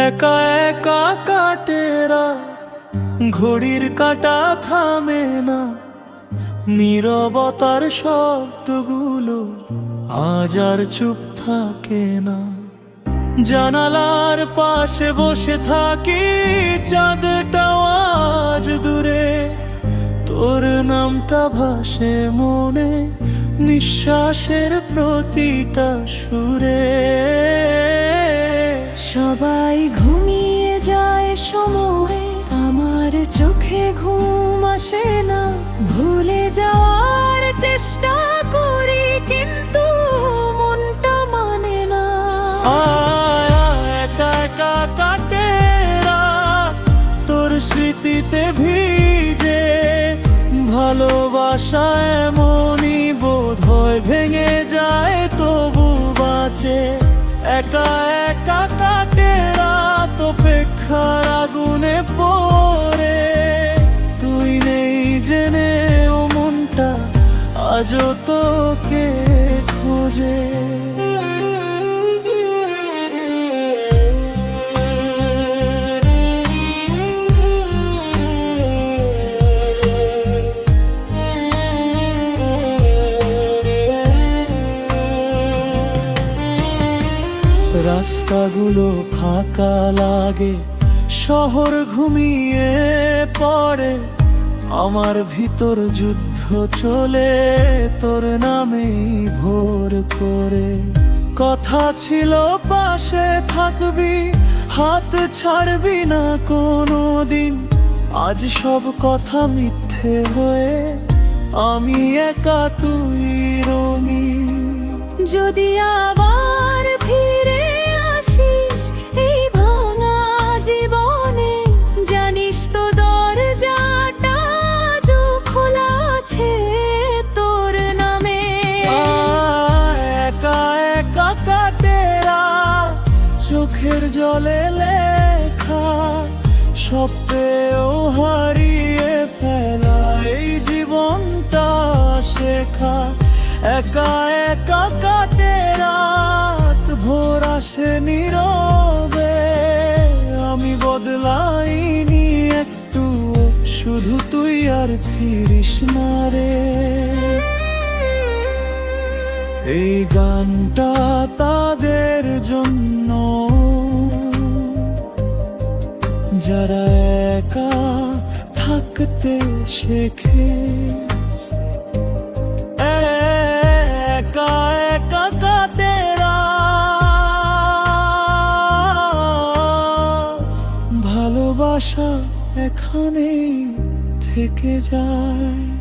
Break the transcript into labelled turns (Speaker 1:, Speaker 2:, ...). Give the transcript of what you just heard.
Speaker 1: একা একা কাটে রাত, ঘড়ির কাঁটা থামে না, নীরবতার শব্দগুলো আজ আর চুপ থাকে না। জানালার পাশে বসে থাকি, চাঁদটাও আজ দূরে, তোর নামটা ভাসে মনে নিঃশ্বাসের প্রতিটা সুরে।
Speaker 2: সবাই ঘুমিয়ে যায় সময়ে, আমার চোখে ঘুম আসে না। ভুলে যাওয়ার চেষ্টা করি কিন্তু মনটা মানে না।
Speaker 1: একা একা কাটে রাত, তোর স্মৃতিতে ভিজে, ভালোবাসা এমনই বোধ হয় ভেঙে যায় তবু বাঁচে। একা একা কাটে রাত, অপেক্ষার আগুনে পড়ে, তুই নেই জেনে ও মনটা আজও তোকে খোঁজে। রাস্তাগুলো ফাঁকা লাগে, শহর ঘুমিয়ে পড়ে, আমার ভিতর যুদ্ধ চলে তোর নামেই ভোর করে। কথা ছিল পাশে থাকবি, হাত ছাড়বি না কোনো দিন, আজ সব কথা মিথ্যে হয়ে আমি একা তুই রঙিন।
Speaker 2: যদি আবার ফিরে আসিস এই ভাঙা জীবনে, জানিস তো দরজাটা আজও খোলা আছে তোর নামে।
Speaker 1: একা একা কাটে রাত, চোখের জলে লেখা, স্বপ্নেও হারিয়ে ফেলা এই জীবনটা শেখা। একা একা কাটে রাত, ভোর আসে নীরবে, আমি বদলাইনি একটু, শুধু তুই আর ফিরিস না রে। এই গানটা তাদের জন্য যারা একা থাকতে শেখে। একা একা কাটে রাত, ভালোবাসা এখানেই থেকে যায়।